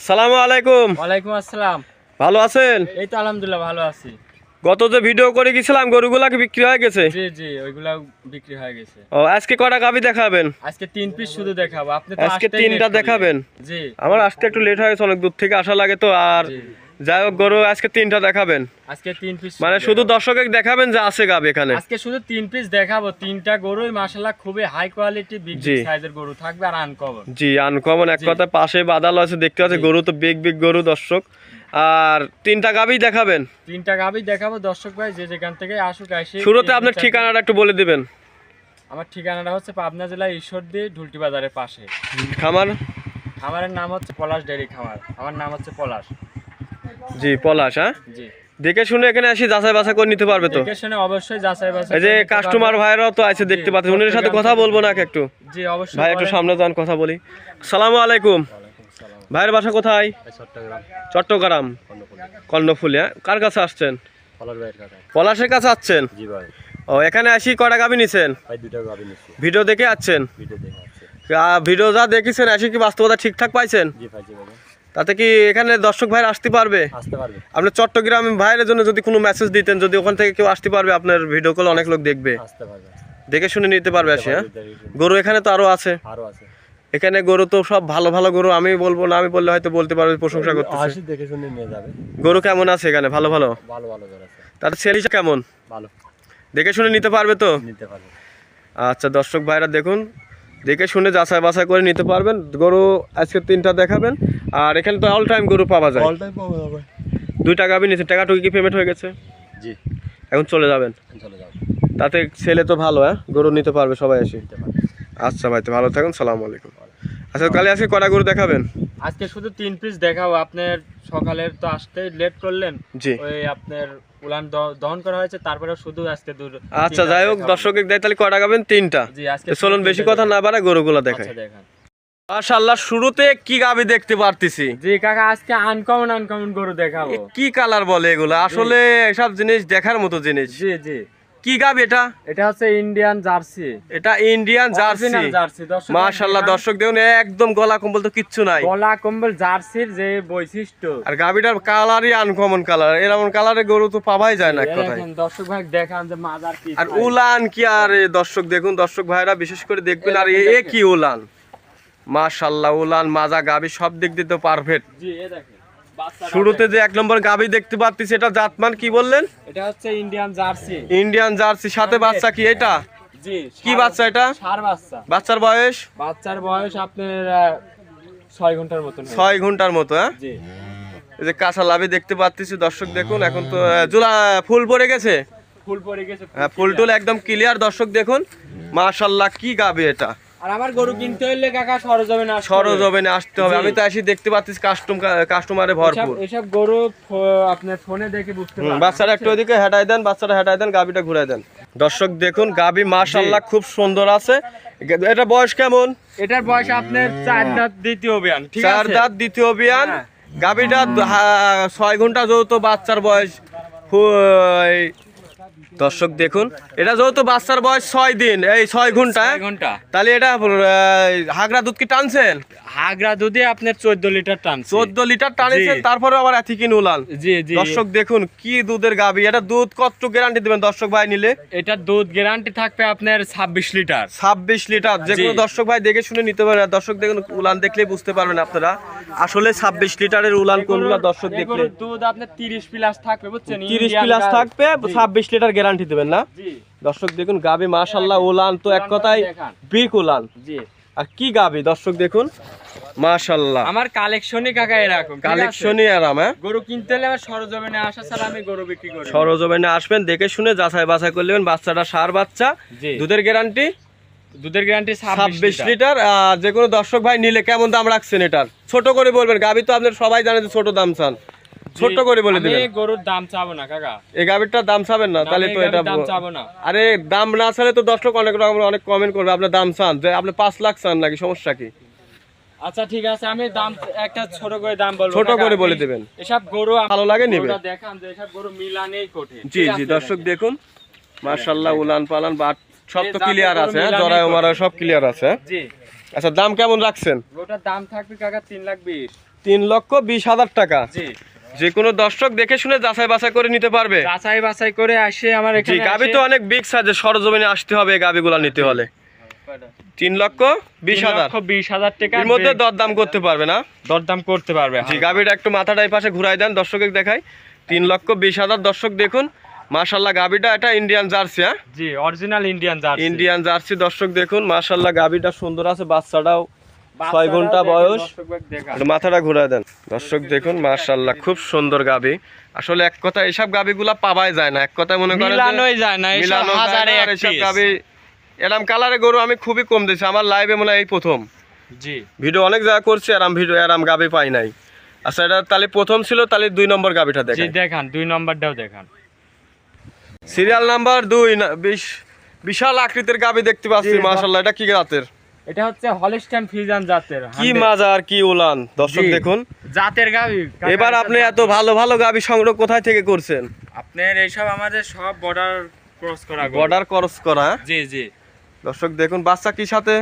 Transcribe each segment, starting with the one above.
আসসালামু আলাইকুম। ওয়ালাইকুম আসসালাম। ভালো আছেন? এই তো আলহামদুলিল্লাহ ভালো আছি। গত যে ভিডিও করে গেছিলাম গরুগুলা কি বিক্রি হয়ে গেছে? জি জি ওইগুলা বিক্রি হয়ে গেছে। ও আজকে কয়টা গাভী দেখাবেন? আজকে 3 পিস শুধু দেখাবো। আপনি তো আজকে আসতেই 3টা late দেখাবেন? করলেন। জি আমার আসতে একটু লেট হয়েছে, অনেক দূর থেকে আসা লাগে তো। আর জি। যাই হোক, গরু আজকে 3টা দেখাবেন? আজকে 3 পিস মানে শুধু দর্শকে দেখাবেন যে আছে গাভী এখানে? আজকে শুধু 3 পিস দেখাবো। 3টা গরুই মাশাআল্লাহ খুবই হাই কোয়ালিটি বিগ জি। সাইজের গরু থাকবে আর আনকমন। জি, আনকমন এক জি। কথা। পাশে বাদাল আছে, দেখতে পাচ্ছি জি। গরু তো বিগ বিগ গরু দর্শক। আর 3টা গাভী দেখাবেন? 3টা গাভী দেখাবো দর্শক ভাই, যে যেখান থেকে আসুক আসে। শুরুতে আপনার ঠিকানাটা একটু বলে দিবেন। আমার ঠিকানাটা হচ্ছে পাবনা জেলার ঈশ্বরদী ঢুলটি বাজারের পাশে। খামার? খামারের নাম হচ্ছে পলাশ ডেইরি খামার। আমার নাম হচ্ছে পলাশ। জি, পলাশ। হ্যাঁ, জি। দেখে শুনে এখানে আসি যাচাই বাছাই করে নিতে পারবে তো? দেখে শুনে অবশ্যই যাচাই বাছাই এই যে করে নিতে কাস্টমার পারবেন। ভাইরাও তো আছে, দেখতে জি, পাচ্ছেন। উনার সাথে কথা বলবো না একটু? জি অবশ্যই ভাই একটু বলেন। সামনে যান, কথা বলি। আসসালামু আলাইকুম। ভাইয়ের বাসা কোথায়? চট্টগ্রাম চট্টগ্রাম কর্ণফুলি। হ্যাঁ, কার কাছে আসছেন? পলাশ ভাইয়ের কাছে। পলাশের কাছে আসছেন? জি ভাই। ও, এখানে আসি কয়টা গাভী নিছেন? ভাই দুটো গাবি নিচ্ছি। ভিডিও দেখে আসছেন? ভিডিও দেখে আছে। ভিডিও যা দেখেছেন আসি কি বাস্তবতা ঠিকঠাক পাইছেন? জি ভাই জি ভাই। তাতে কি এখানে দর্শক ভাইরা আসতে পারবে? আসতে পারবে। আপনি চট্টগ্রাম ভাইয়ের জন্য যদি কোনো মেসেজ দিতেন, যদি ওখান থেকে কেউ আসতে পারবে, আপনার ভিডিও কল অনেক লোক দেখবে, আসতে পারবে। দেখে শুনে নিতে পারবে আসি। হ্যাঁ, গরু এখানে তো আরো আছে। আরো আছে। এখানে গরু তো সব ভালো ভালো গরু। আমি বলবো না, আমি বললে হয়তো বলতে পারবে, প্রশংসা করতেছে। আসি দেখে শুনে নিয়ে যাবে। গরু কেমন আছে এখানে? ভালো ভালো। ভালো ভালো জোর আছে। তার সেলিস কেমন? ভালো। দেখে শুনে নিতে পারবে তো? নিতে পারবে। আচ্ছা দর্শক ভাইরা দেখুন, দেখে শুনে যাচাই বাছাই করে নিতে পারবেন। গরু আজকে 3টা দেখাবেন। আর এখানে তো অল টাইম গরু পাওয়া যায়। অল টাইম পাওয়া যাবে। 2টা গাভী নিচ্ছে। টাকাটুকু কি পেমেন্ট হয়ে গেছে? জি। এখন চলে যাবেন? চলে যাও। তাতে ছেলে তো ভালো। হ্যাঁ, গরু নিতে পারবে সবাই এসে। নিতে পারবে। আচ্ছা ভাই, তো ভালো থাকুন। সালাম আলাইকুম। আচ্ছা, তাহলে আজকে কটা গরু দেখাবেন? আজকে শুধু 3 পিস দেখাবো। আপনার সকালের তো আসতে লেট করলেন। জি। ওই আপনার উলান দহন করা হয়েছে, তারপরে শুধু আজকে আচ্ছা যাই হোক, দর্শকের দেয় তাহলে কটা গাবেন? 3টা। জি আজকে চলুন বেশি কথা না বাড়া গরুগুলো দেখাই। আচ্ছা দেখান। মাশাআল্লাহ, শুরুতে কি গাভী দেখতে পারতেছি। জি কাকা, আজকে আনকমন গরু দেখাবো। কি কালার বলে এগুলো? আসলে এসব জিনিস দেখার মতো জিনিস। জি জি। কি গাভী এটা? এটা হচ্ছে ইন্ডিয়ান জার্সি। এটা ইন্ডিয়ান জার্সি। অরিজিনাল জার্সি দর্শক। মাশাআল্লাহ, দর্শক দেখুন একদম গলা কম্বল তো কিচ্ছু নাই। গলা কম্বল জার্সির যে বৈশিষ্ট্য। আর গাভীটার কালারই আনকমন কালার। এরকম কালারের গরু তো পাওয়াই যায় না এক কথায়। দেখেন দর্শক ভাই, দেখান যে মাজার কি। আর উলান কি! আর দর্শক দেখুন, দর্শক ভাইরা বিশেষ করে দেখবেন। আর এ কি উলান! মাশাআল্লাহ, উলান মাজা গাভী সব দিক দিয়ে তো পারফেক্ট। জি এ দেখেন। বাচ্চাটা শুরুতে যে 1 নম্বর গাভী দেখতে পাচ্ছি, এটা জাতমান কি বললেন? এটা হচ্ছে ইন্ডিয়ান জার্সি। Indian jersey. সাথে বাচ্চা কি এটা? জি। কি বাচ্চা এটা? ষাঁড় বাচ্চা। বাচ্চার বয়স? বাচ্চার বয়স আপনার 6 ঘন্টার মতন। 6 ঘন্টার মতো। হ্যাঁ, জি। এই যে কাঁচা লাভি দেখতে পাচ্ছি দর্শক দেখুন। এখন তো জোড়া ফুল পড়ে গেছে। ফুল পড়ে গেছে। হ্যাঁ, ফুল টুল একদম ক্লিয়ার। দর্শক দেখুন, মাশাআল্লাহ কি গাভী এটা! আর আমার গরু কিনতে হইলে কাকা সরজমিনে আসতে হবে। সরজমিনে আসতে হবে। জি। আমি তো আসি দেখতে পাচ্ছি কাস্টমারে ভরপুর। এসব গরু আপনার ফোনে দেখে বুঝতে পারবেন। বাচ্চারা একটু ওইদিকে হেঁটাই দেন, বাচ্চারা হেঁটাই দেন, গাভীটা ঘুরাই দেন। দর্শক দেখুন, গাভী মাশাআল্লাহ খুব সুন্দর আছে। এটা বয়স কেমন? এটার বয়স আপনার 4 দাঁত দ্বিতীয় বিয়ান। ঠিক আছে। 4 দাঁত দ্বিতীয় বিয়ান। হ্যাঁ। গাভীটা 6 ঘন্টা যেহেতু বাচ্চার বয়স। দর্শক দেখুন, এটা যেহেতু বাচ্চার বয়স 6 দিন, এই 6 ঘন্টা। 6 ঘন্টা। তাহলে এটা হাগরা দুধ কি টানছেন? হাগরা দুধে আপনার 14 লিটার টানছে। 14 লিটার টানেছেন, জি। তারপরে আবার এত কি উলান। জি জি। দর্শক দেখুন কি দুধের গাভী। এটা দুধ কত গ্যারান্টি দিবেন দর্শক ভাই নিলে? এটা দুধ গ্যারান্টি থাকবে আপনার 26 লিটার। 26 লিটার। যে কোনো জি। দর্শক ভাই দেখে শুনে নিতে পারেন। দর্শক দেখুন, উলান দেখলেই বুঝতে পারবেন আপনারা আসলে 26 লিটারের উলান কোনগুলো। দর্শক দেখলে এগুলোর দুধ আপনার 30 প্লাস থাকবে বুঝছেন। 30 ইন্ডিয়ান প্লাস গাই। থাকবে, জি। 26 লিটার গ্যারান্টি দিবেন না? জি। দর্শক দেখুন, গাভী মাশাআল্লাহ উলান তো এক কথায় দেখান। বিগ উলান। জি। আর কি গাভী দর্শক দেখুন, মাশাআল্লাহ। আমার কালেকশনই কাকা এরকম। ঠিক আছে? কালেকশনই আরাম। হ্যাঁ, গরু কিনতে হলে আমার সরজমিনে আসা ছাড়া আমি গরু বিক্রি করি না। সরজমিনে আসবেন, দেখে শুনে যাচাই বাছাই করে নেবেন। বাচ্চাটা ষাঁড় বাচ্চা। জি। দুধের গ্যারান্টি দুধের গ্যারান্টি 26 লিটার। যে কোনো দর্শক ভাই নিলে কেমন দাম রাখছেন এটার? ছোট করে বলবেন। গাভী তো আপনার সবাই জানে যে ছোট দাম চান, ছোট করে বলে দিবেন। আমি গরুর দাম চাবো না কাকা। এই গাভীরটার দাম চাবেন না? তাহলে তো এটা দাম চাবো না। আরে দাম না চালে তো দর্শক অনেক রকম অনেক কমেন্ট করবে। আপনার দাম চান যে আপনি 5 লাখ চান নাকি, সমস্যা কি? আচ্ছা ঠিক আছে, আমি দাম একটা ছোট করে দাম বলবো। ছোট কাকা, করে বলে দিবেন। এসব গরু ভালো লাগে নিবে। গরুটা দেখান যে এসব গরু মিলানেই কঠিন। জি ঠিক জি, আছে, দর্শক দেখেন। দেখুন মাশাআল্লাহ উলান পালান বাট সব তো এই ক্লিয়ার জাতের আছে। গরু মিলানেই জরায়ু মারা কঠিন। সব ক্লিয়ার আছে। জি। আচ্ছা, দাম কেমন রাখছেন? গরুটার দাম থাকবে কাকা 3,20,000। 3,20,000 টাকা। জি যে কোনো দর্শক দেখে শুনে যাচাই বাছাই করে নিতে পারবে। যাচাই বাছাই করে আসে আমার জি, এখানে গাবি তো অনেক বিগ সাইজের, সরজমিনে আসতে হবে এই গাবিগুলা নিতে হলে। 3,20,000 3,20,000 টাকা এর মধ্যে দরদাম করতে পারবে না? দরদাম করতে পারবে। জি, গাবিটা একটু মাথাটা এই পাশে ঘুরাই দেন, দর্শকের দেখাই। 3,20,000 দর্শক দেখুন, মাশাআল্লাহ গাবিটা এটা ইন্ডিয়ান জার্সি। হ্যাঁ জি original Indian jersey. Indian jersey দর্শক দেখুন, মাশাআল্লাহ গাবিটা সুন্দর আছে, বাচ্চাটাও 6 ঘন্টা বয়স। একটু মাথাটা ঘুরায় দেন দর্শক দেখুন, মাশাআল্লাহ খুব সুন্দর গাবি। আসলে এক কথা এইসব গাবিগুলা পাওয়াই যায় না, এক কথা মনে করেন মিলানোই যায় না, এসব মিলানো হাজারে এক এইসব piece। গাবি। এরম কালারে গরু আমি খুবই কম দিয়েছি, আমার লাইভে মনে হয় এই প্রথম। জি ভিডিও অনেক জায়গা করছি, এরাম গাবি পাই নাই। আচ্ছা, এটা তাহলে প্রথম ছিল, তাহলে 2 নম্বর গাবিটা জি দেখেন। দেখান, 2 নম্বরটাও দেখান। সিরিয়াল নাম্বার 2, বিশাল আকৃতির গাবি দেখতে পাচ্ছি, জি, মাশাআল্লাহ। এটা কি জাতের? এটা হচ্ছে হলস্টাইন ফ্রিজিয়ান জাতের। কি মাজা আর কি উলান দর্শক জি, দেখুন। জাতের গাবি। এবার আপনি এত ভালো ভালো গাবি সংগ্রহ কোথায় থেকে করছেন? আপনার এইসব আমাদের সব বর্ডার ক্রস করা গরু। বর্ডার ক্রস করা। জি জি। দর্শক দেখুন, বাচ্চা কি সাথে?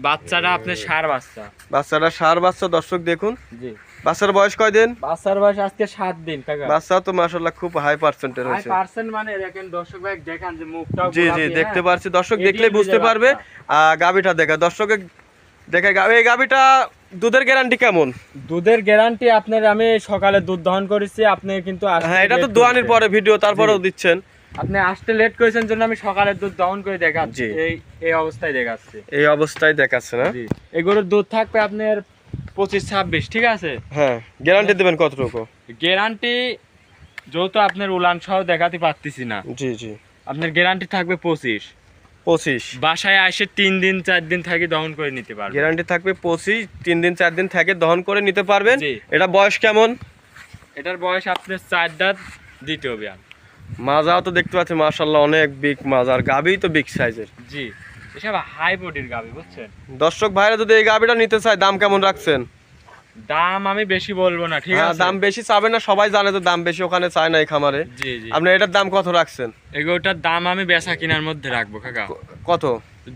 বাচ্চাটা আপনার ষাঁড় বাচ্চা। বাচ্চাটা ষাঁড় বাচ্চা দর্শক দেখুন। জি। বাচ্চার বয়স কয়দিন? বাচ্চার বয়স আজকে 7 দিন কাকা। বাচ্চা তো মাশাআল্লাহ খুব হাই পার্সেন্টের হাই হয়েছে। পার্সেন্ট মানে দেখেন দর্শক ভাই, দেখান যে মুখটাও জি জি গোলাপি, দেখতে হ্যাঁ? পারছি, দর্শক এটিএম দেখলে বুঝতে বীজের পারবে। বাচ্চা। গাবিটা দেখা, দর্শকে দেখে এই গাবিটা দুধের গ্যারান্টি কেমন? দুধের গ্যারান্টি আপনার, আমি সকালে দুধ দহন করেছি, আপনি কিন্তু আসতে হ্যাঁ, এটা তো late দোয়ানির করেছেন। পরে ভিডিও, তারপরেও দিচ্ছেন। আপনি আসতে লেট করেছেন জন্য আমি সকালে দুধ দহন করে দেখাচ্ছি। জি। এই অবস্থায় দেখাচ্ছি। এই অবস্থায় দেখাচ্ছে না? জি, এগুলোর দুধ থাকবে আপনার 25-26, ঠিক আছে? হ্যাঁ, গ্যারান্টি দেবেন কতটুকু? গ্যারান্টি যেহেতু আপনার উলান সহ দেখাতে পারতেছি না, জি জি, আপনার গ্যারান্টি থাকবে 25। 25 বাসায় আসে 3 দিন 4 দিন থাকি দহন করে নিতে পারবে। গ্যারান্টি থাকবে। 25 3 দিন 4 দিন থেকে দহন করে নিতে পারবেন। জি। এটা বয়স কেমন? এটার বয়স আপনার 4 দাঁত, দ্বিতীয় বিয়ান। মাজাও তো দেখতে পাচ্ছি মাশাআল্লাহ অনেক বিগ মাজার, গাবি তো বিগ সাইজের। জি, এসব হাই বডির গাবি, বুঝছেন? দর্শক ভাইরা যদি এই গাবিটা নিতে চায়, দাম কেমন রাখছেন? দাম আমি বেশি বলবো না, ঠিক হ্যাঁ, আছে? দাম বেশি চাবে না, সবাই জানে তো দাম বেশি ওখানে চায় না এই খামারে। জি জি। আপনি এটার দাম কত রাখছেন? এগুলোটার দাম আমি বেচা কিনার মধ্যে রাখবো কাকা, কত?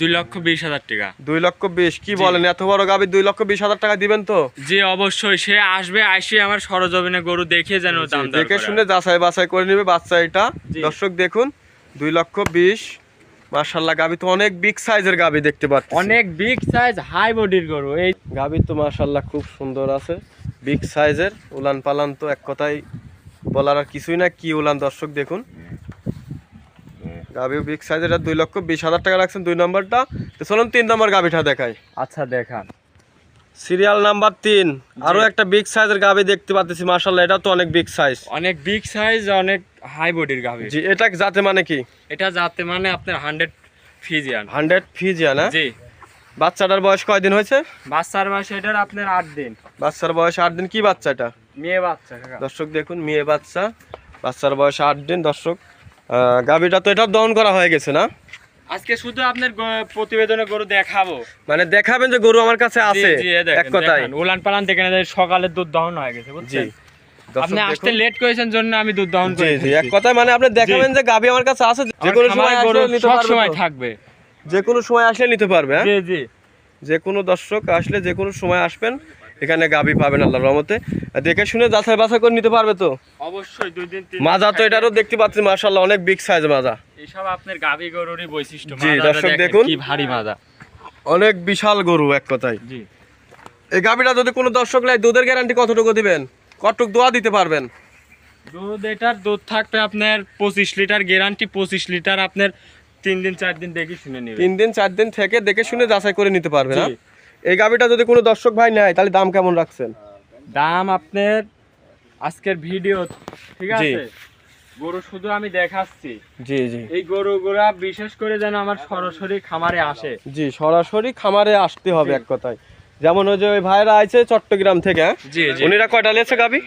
2,20,000 টাকা। 2,20,000? কি জি। বলেন, এত বড় গাবি 2,20,000 টাকা দিবেন তো? জি অবশ্যই, সে আসবে, আসে আমার সরজমিনে গরু দেখে যেন দাম দর দেখে করে। শুনে যাচাই বাছাই করে নেবে বাচ্চা এটা। জি। দর্শক দেখুন, 2,20,000 মাশাআল্লাহ, গাবি তো অনেক বিগ সাইজের গাবি দেখতে পাচ্ছি। অনেক বিগ সাইজ হাই বডির গরু। এই গাবি তো মাশাআল্লাহ খুব সুন্দর আছে, বিগ সাইজের। উলান পালান তো এক কথাই বলার আর কিছুই না, কি উলান দর্শক দেখুন। গাবিও বিগ সাইজের, 2,20,000 টাকা রাখছেন 2 নম্বরটা। তো চলুন 3 নম্বর গাবিটা দেখাই। আচ্ছা দেখান। সিরিয়াল নাম্বার 3, আরো একটা বিগ সাইজের গাবি দেখতে পাচ্ছি মাশাআল্লাহ, এটা তো অনেক বিগ সাইজ। অনেক বিগ সাইজ, অনেক হাই বডির গাভী। জি, এটা জাতে মানে কি? এটা জাতে মানে আপনার 100 ফিজিয়ান। 100 ফিজিয়ান? হ্যাঁ। জি। বাচ্চাটার বয়স কয়দিন হয়েছে? বাচ্চার বয়স এটার আপনার 8 দিন। বাচ্চার বয়স 8 দিন। কি বাচ্চা এটা? মেয়ে বাচ্চা কাকা। দর্শক দেখুন, মেয়ে বাচ্চা, বাচ্চার বয়স 8 দিন। দর্শক গাবিটা তো এটা দহন করা হয়ে গেছে না? আজকে শুধু আপনার প্রতিবেদনে গরু দেখাবো, মানে দেখাবেন যে গরু আমার কাছে আছে, জি, এ দেখেন, এক কথায়। দেখেন, উলান পালান দেখেন, এদের সকালে দুধ দহন হয়ে গেছে, জি, বুঝছেন? দর্শক আপনি আসতে দেখুন। লেট করেছেন জন্য আমি দুধ দহন জি করে জি, এক কথায় মানে আপনি দেখাবেন যে গাবি আমার কাছে আছে, যে কোনো সময় গরু আসলে নিতে সব পারবে সময় তো? থাকবে। যে কোনো সময় আসলে নিতে পারবে। হ্যাঁ, জি জি। যে কোনো দর্শক আসলে যে কোনো সময় আসবেন, এখানে গাবি পাবেন আল্লাহর রহমতে। দেখে শুনে যাচাই বাছাই করে নিতে পারবে তো? অবশ্যই 2 দিন 3 মাজা তো এটারও দেখতে পাচ্ছি মাশাআল্লাহ অনেক বিগ সাইজ মাজা। এইসব আপনার গাভী গরুরই বৈশিষ্ট্য। জি, মাজাটা দর্শক দেখেন, দেখুন। কি ভারী মাজা। অনেক বিশাল গরু এক কথায়। জি। এই গাবিটা যদি কোনো দর্শক নেয়, দুধের গ্যারান্টি কতটুকু দিবেন? কতটুকু দোয়া দিতে পারবেন? দুধ, এটার দুধ থাকবে আপনার 25 লিটার, গ্যারান্টি 25 লিটার। আপনার 3 দিন 4 দিন দেখে শুনে নেবেন। 3 দিন 4 দিন থেকে দেখে শুনে যাচাই করে নিতে পারবে না? জি। এই গাবিটা যদি কোনো দর্শক ভাই নেয়, তাহলে দাম কেমন রাখছেন? দাম আপনার আজকের ভিডিও, ঠিক জি। আছে? গরু শুধু আমি দেখাচ্ছি। জি জি এই গরুগুলা বিশেষ করে যেন আমার সরাসরি খামারে আসে। জি, সরাসরি খামারে আসতে হবে জি। এক কথায়। যেমন ওই যে ওই ভাইরা আইছে চট্টগ্রাম থেকে, হ্যাঁ? জি জি। উনিরা কয়টা নিয়েছে গাবি?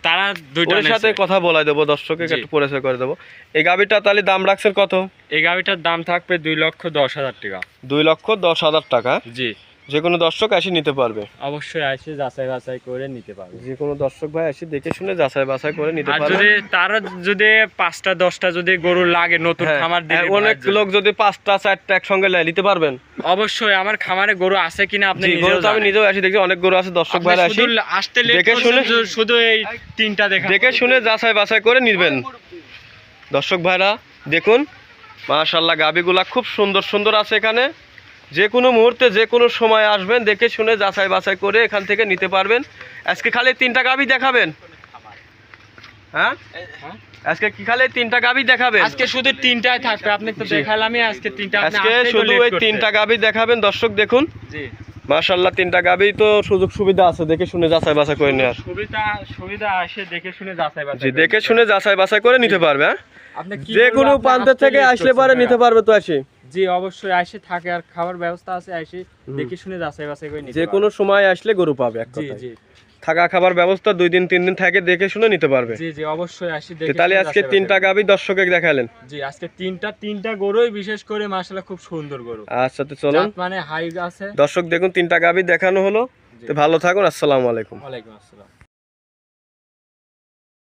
তারা দুইটা ওর সাথে নেছে। কথা বলাই দেবো, দর্শকে জি। একটু পরিচয় করে দেবো। এই গাবিটা তাহলে দাম রাখছেন কত? এই গাভিটার দাম থাকবে 2,10,000 টাকা। 2,10,000 টাকা। জি। যে কোনো দর্শক এসে নিতে পারবে। অবশ্যই এসে যাচাই বাছাই করে নিতে পারবে। যে কোনো দর্শক ভাই এসে দেখে শুনে যাচাই বাছাই করে নিতে আর পারবে। যদি তারা যদি 5টা 10টা যদি গরু লাগে নতুন হ্যাঁ, খামার দিলে অনেক লোক যদি 5টা 4টা একসঙ্গে নিতে পারবেন। অবশ্যই আমার খামারে গরু আছে কিনা আপনি জি, গরু তো আমি নিজেও এসে দেখি অনেক গরু আছে, দর্শক ভাইরা আসি আসতে লেট দেখে করছেন, শুনে শুধু এই 3টা দেখে শুনে যাচাই বাছাই করে নিবেন। দর্শক ভাইরা দেখুন মাশাআল্লাহ গাবিগুলা খুব সুন্দর সুন্দর আছে এখানে। যে কোনো মুহূর্তে যে কোনো সময় আসবেন, দেখে শুনে যাচাই বাছাই করে এখান থেকে নিতে পারবেন। আজকে খালি 3টা গাবি দেখাবেন? হ্যাঁ, আজকে কি খালি 3টা গাবি দেখাবেন? আজকে শুধু 3টাই থাকবে, আপনি তো দেখালামই আজকে 3টা। আজকে শুধু ওই 3টা গাবি দেখাবেন। দর্শক দেখুন জি মাশাআল্লাহ 3টা গাবি তো সুযোগ সুবিধা আছে, দেখে শুনে যাচাই বাছাই করে নেওয়ার। সুবিধা আসে দেখে শুনে যাচাই বাছাই। জি, দেখে শুনে যাচাই বাছাই করে নিতে পারবে। হ্যাঁ, আপনি কি যে কোনো প্রান্ত থেকে আসলে পারে নিতে পারবে তো আসি। জি অবশ্যই আসে থাকে, আর খাবার ব্যবস্থা আছে, আসে দেখে শুনে যাচাই বাছাই করে নিতে যে কোনো সময় আসলে গরু পাবে। এক জি কথায় জি থাকা খাবার ব্যবস্থা 2 দিন 3 দিন থাকে, দেখে শুনে নিতে পারবে। জি জি অবশ্যই আসি তো দেখে তাহলে শুনে আজকে যাচাই 3টা বাছাই গাবি দর্শকে দেখালেন। করে। জি আজকে তিনটা গরুই বিশেষ করে মাশাআল্লাহ খুব সুন্দর গরু। আচ্ছা, তো চলুন জাত মানে হাই আছে। দর্শক দেখুন 3টা গাবি দেখানো হলো। তো ভালো থাকুন, আসসালামু আলাইকুম। ওয়ালাইকুম আসসালাম।